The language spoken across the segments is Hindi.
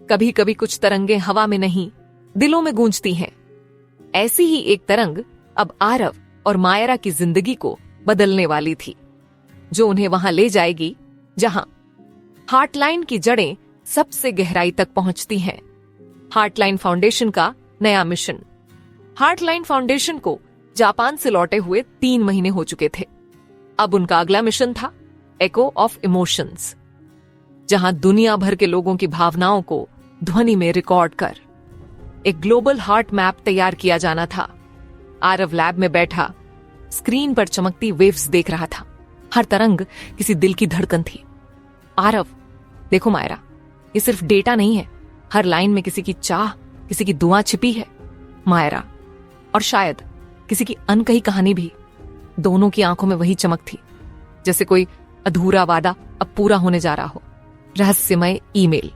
कभी कभी कुछ तरंगे हवा में नहीं, दिलों में गूंजती हैं। ऐसी ही एक तरंग अब आरव और मायरा की जिंदगी को बदलने वाली थी, जो उन्हें वहां ले जाएगी जहां हार्टलाइन की जड़ें सबसे गहराई तक पहुंचती हैं। हार्टलाइन फाउंडेशन का नया मिशन। हार्टलाइन फाउंडेशन को जापान से लौटे हुए 3 महीने हो चुके थे। अब उनका अगला मिशन था एको ऑफ इमोशंस, जहां दुनिया भर के लोगों की भावनाओं को ध्वनि में रिकॉर्ड कर एक ग्लोबल हार्ट मैप तैयार किया जाना था। आरव लैब में बैठा स्क्रीन पर चमकती वेव्स देख रहा था। हर तरंग किसी दिल की धड़कन थी। आरव, देखो मायरा, ये सिर्फ डेटा नहीं है, हर लाइन में किसी की चाह, किसी की दुआ छिपी है। मायरा, और शायद किसी की अनकही कहानी भी। दोनों की आंखों में वही चमक थी, जैसे कोई अधूरा वादा अब पूरा होने जा रहा हो। रहस्यमय ईमेल।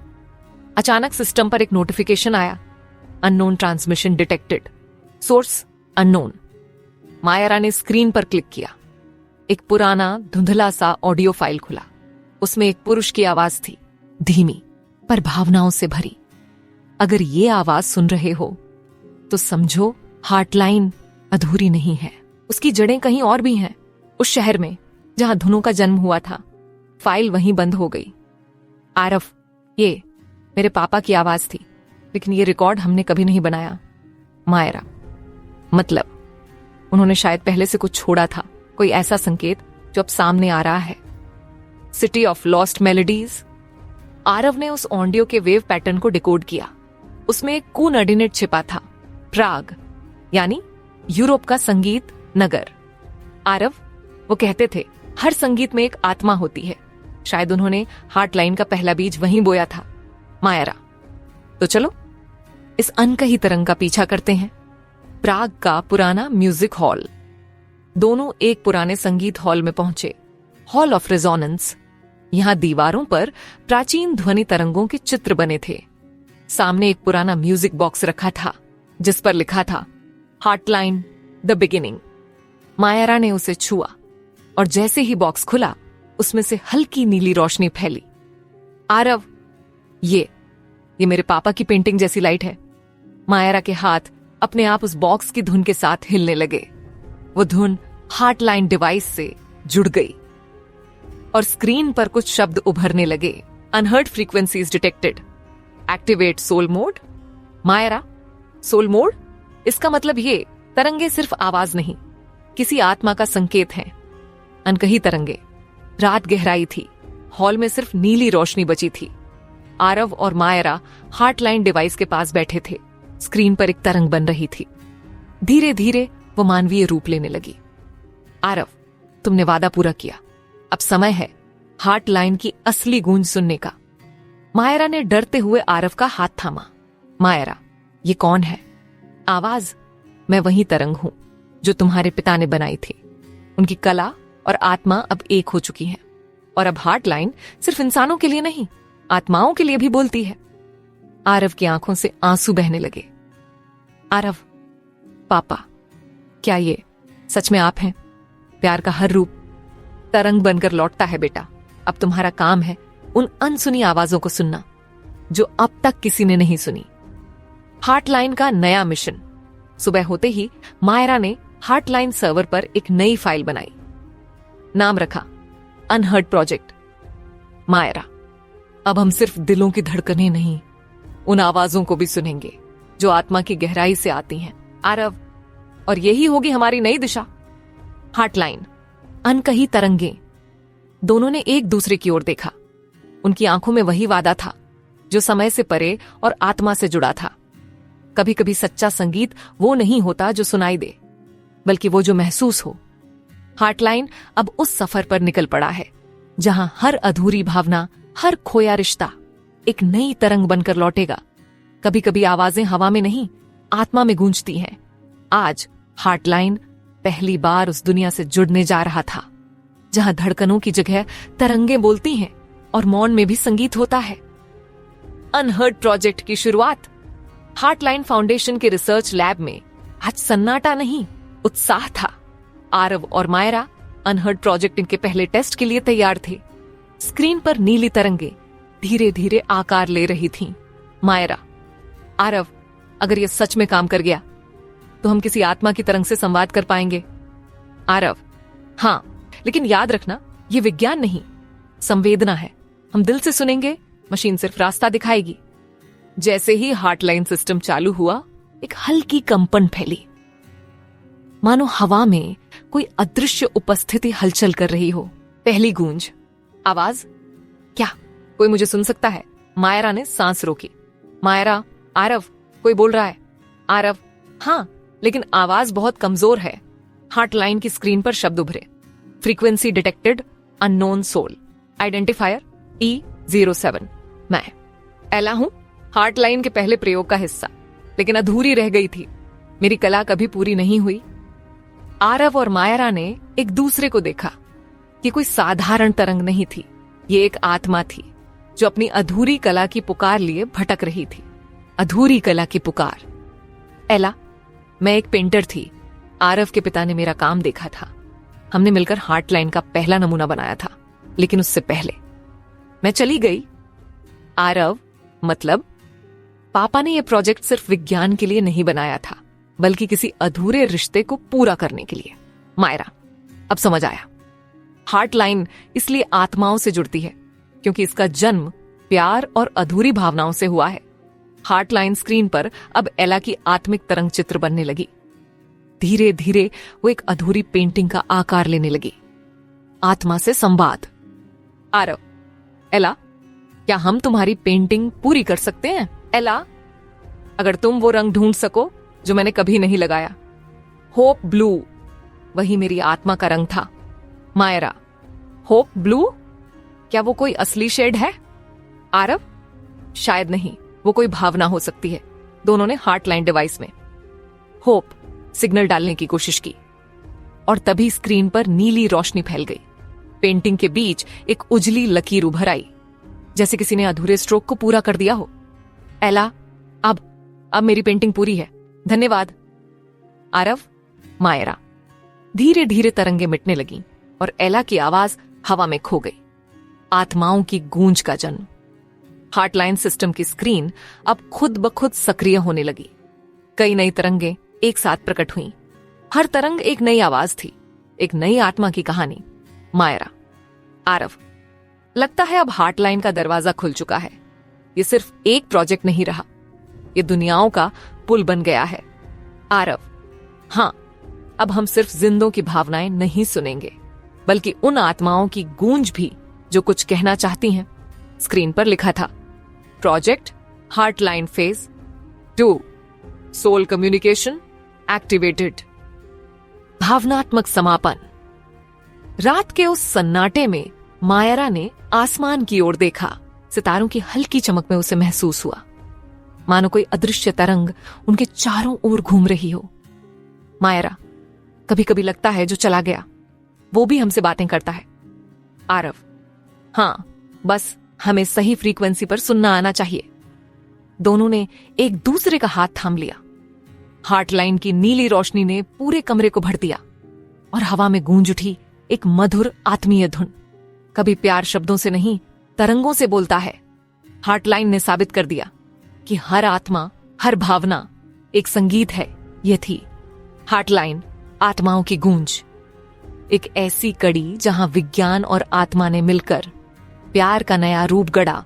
अचानक सिस्टम पर एक नोटिफिकेशन आया, unknown transmission detected, source unknown. Myra ने स्क्रीन पर क्लिक किया। एक पुराना धुंधला सा ऑडियो फाइल खुला। उसमें एक पुरुष की आवाज थी, धीमी पर भावनाओं से भरी। अगर ये आवाज सुन रहे हो तो समझो हार्टलाइन अधूरी नहीं है, उसकी जड़ें कहीं और भी हैं, उस शहर में जहां धुनों का जन्म हुआ था। फाइल वहीं बंद हो गई। आरव, ये मेरे पापा की आवाज थी, लेकिन ये रिकॉर्ड हमने कभी नहीं बनाया। मायरा, मतलब उन्होंने शायद पहले से कुछ छोड़ा था, कोई ऐसा संकेत जो अब सामने आ रहा है। City of lost melodies. Aarav ने उस ऑडियो के वेव पैटर्न को डिकोड किया। उसमें एक कोऑर्डिनेट छिपा था, प्राग, यानी यूरोप का संगीत नगर। आरव, वो कहते थे हर संगीत में एक आत्मा होती है। शायद उन्होंने हार्टलाइन का पहला बीज वहीं बोया था। मायरा, तो चलो इस अनकही तरंग का पीछा करते हैं। प्राग का पुराना म्यूजिक हॉल। दोनों एक पुराने संगीत हॉल में पहुंचे, हॉल ऑफ रेजोनेंस। यहां दीवारों पर प्राचीन ध्वनि तरंगों के चित्र बने थे। सामने एक पुराना म्यूजिक बॉक्स रखा था, जिस पर लिखा था हार्टलाइन द बिगिनिंग। मायरा ने उसे छुआ और जैसे ही बॉक्स खुला, उसमें से हल्की नीली रोशनी फैली। आरव, ये मेरे पापा की पेंटिंग जैसी लाइट है। मायरा के हाथ अपने आप उस बॉक्स की धुन के साथ हिलने लगे। वो धुन हार्टलाइन डिवाइस से जुड़ गई और स्क्रीन पर कुछ शब्द उभरने लगे। Unheard frequencies detected, activate soul mode. Myra, soul mode? इसका मतलब ये तरंगे सिर्फ आवाज नहीं, किसी आत्मा का संकेत हैं। अनकही तरंगे। रात गहराई थी, हॉल में सिर्फ नीली रोशनी बची थी। आरव और मायरा हार्टलाइन डिवाइस के पास बैठे थे। स्क्रीन पर एक तरंग बन रही थी। धीरे धीरे वो मानवीय रूप लेने लगी। आरव, तुमने वादा पूरा किया, अब समय है हार्टलाइन की असली गूंज सुनने का। मायरा ने डरते हुए आरव का हाथ थामा। मायरा, ये कौन है? आवाज, मैं वही तरंग हूं जो तुम्हारे पिता ने बनाई थी। उनकी कला और आत्मा अब एक हो चुकी है, और अब हार्टलाइन सिर्फ इंसानों के लिए नहीं, आत्माओं के लिए भी बोलती है। आरव की आंखों से आंसू बहने लगे। आरव, पापा, क्या ये सच में आप हैं? प्यार का हर रूप तरंग बनकर लौटता है बेटा। अब तुम्हारा काम है उन अनसुनी आवाजों को सुनना, जो अब तक किसी ने नहीं सुनी। हार्टलाइन का नया मिशन। सुबह होते ही मायरा ने हार्टलाइन सर्वर पर एक नई फाइल बनाई। नाम रखा अनहर्ड प्रोजेक्ट। मायरा, अब हम सिर्फ दिलों की धड़कनें नहीं, उन आवाजों को भी सुनेंगे जो आत्मा की गहराई से आती हैं। आरव, और यही होगी हमारी नई दिशा। हार्टलाइन, अनकही तरंगे। दोनों ने एक दूसरे की ओर देखा। उनकी आंखों में वही वादा था जो समय से परे और आत्मा से जुड़ा था। कभी कभी सच्चा संगीत वो नहीं होता जो सुनाई दे, बल्कि वो जो महसूस हो। हार्टलाइन अब उस सफर पर निकल पड़ा है, जहां हर अधूरी भावना, हर खोया रिश्ता एक नई तरंग बनकर लौटेगा। कभी कभी आवाजें हवा में नहीं, आत्मा में गूंजती हैं। आज हार्टलाइन पहली बार उस दुनिया से जुड़ने जा रहा था, जहां धड़कनों की जगह तरंगे बोलती हैं और मौन में भी संगीत होता है। अनहर्ड प्रोजेक्ट की शुरुआत। हार्टलाइन फाउंडेशन के रिसर्च लैब में आज सन्नाटा नहीं, उत्साह था। आरव और मायरा अनहर्ड प्रोजेक्ट के पहले टेस्ट के लिए तैयार थे। स्क्रीन पर नीली तरंगे धीरे धीरे आकार ले रही थीं। मायरा, आरव, अगर ये सच में काम कर गया तो हम किसी आत्मा की तरंग से संवाद कर पाएंगे। आरव, हाँ, लेकिन याद रखना ये विज्ञान नहीं, संवेदना है। हम दिल से सुनेंगे, मशीन सिर्फ रास्ता दिखाएगी। जैसे ही हार्टलाइन सिस्टम चालू हुआ, एक हल्की कंपन फैली, मानो हवा में कोई अदृश्य उपस्थिति हलचल कर रही हो। पहली गूंज, आवाज, क्या कोई मुझे सुन सकता है? मायरा ने सांस रोकी। मायरा, आरव, कोई बोल रहा है? आरव, हाँ, लेकिन आवाज बहुत कमजोर है। हार्टलाइन की स्क्रीन पर शब्द उभरे। Frequency detected, unknown soul, identifier E07। मैं एला हूं, हार्टलाइन के पहले प्रयोग का हिस्सा, लेकिन अधूरी रह गई थी। मेरी कला कभी पूरी नहीं हुई। आरव और मायरा ने एक दूसरे को देखा। ये कोई साधारण तरंग नहीं थी, ये एक आत्मा थी जो अपनी अधूरी कला की पुकार लिए भटक रही थी। अधूरी कला की पुकार। एला, मैं एक पेंटर थी। आरव के पिता ने मेरा काम देखा था। हमने मिलकर हार्टलाइन का पहला नमूना बनाया था, लेकिन उससे पहले मैं चली गई। आरव, मतलब पापा ने यह प्रोजेक्ट सिर्फ विज्ञान के लिए नहीं बनाया था, बल्कि किसी अधूरे रिश्ते को पूरा करने के लिए। मायरा, अब समझ आया। हार्टलाइन इसलिए आत्माओं से जुड़ती है क्योंकि इसका जन्म प्यार और अधूरी भावनाओं से हुआ है। हार्टलाइन स्क्रीन पर अब एला की आत्मिक तरंग चित्र बनने लगी। धीरे धीरे वो एक अधूरी पेंटिंग का आकार लेने लगी। आत्मा से संवाद। आरव, एला, क्या हम तुम्हारी पेंटिंग पूरी कर सकते हैं? एला, अगर तुम वो रंग ढूंढ सको जो मैंने कभी नहीं लगाया। होप ब्लू, वही मेरी आत्मा का रंग था। मायरा, होप ब्लू, क्या वो कोई असली शेड है? आरव, शायद नहीं, वो कोई भावना हो सकती है। दोनों ने हार्टलाइन डिवाइस में होप सिग्नल डालने की कोशिश की और तभी स्क्रीन पर नीली रोशनी फैल गई। पेंटिंग के बीच एक उजली लकीर उभर आई, जैसे किसी ने अधूरे स्ट्रोक को पूरा कर दिया हो। एला, अब मेरी पेंटिंग पूरी है, धन्यवाद। आरव, मायरा। धीरे धीरे तरंगे मिटने लगीं और एला की आवाज हवा में खो गई। आत्माओं की गूंज का जन्म। हार्टलाइन सिस्टम की स्क्रीन अब खुद ब खुद सक्रिय होने लगी। कई नई तरंगे एक साथ प्रकट हुईं। हर तरंग एक नई आवाज थी, एक नई आत्मा की कहानी। मायरा, आरव, लगता है अब हार्टलाइन का दरवाजा खुल चुका है। ये सिर्फ एक प्रोजेक्ट नहीं रहा, ये दुनियाओं का पुल बन गया है। आरव, हां, अब हम सिर्फ जिंदों की भावनाएं नहीं सुनेंगे, बल्कि उन आत्माओं की गूंज भी जो कुछ कहना चाहती हैं। स्क्रीन पर लिखा था, project heartline phase 2, soul communication activated. भावनात्मक समापन। रात के उस सन्नाटे में मायरा ने आसमान की ओर देखा। सितारों की हल्की चमक में उसे महसूस हुआ, मानो कोई अदृश्य तरंग उनके चारों ओर घूम रही हो। मायरा, कभी कभी लगता है जो चला गया वो भी हमसे बातें करता है। आरव, हां, बस हमें सही फ्रीक्वेंसी पर सुनना आना चाहिए। दोनों ने एक दूसरे का हाथ थाम लिया। हार्टलाइन की नीली रोशनी ने पूरे कमरे को भर दिया और हवा में गूंज उठी एक मधुर आत्मीय धुन। कभी प्यार शब्दों से नहीं, तरंगों से बोलता है। हार्टलाइन ने साबित कर दिया कि हर आत्मा, हर भावना एक संगीत है। यह थी हार्टलाइन, आत्माओं की गूंज। एक ऐसी कड़ी जहां विज्ञान और आत्मा ने मिलकर प्यार का नया रूप गढ़ा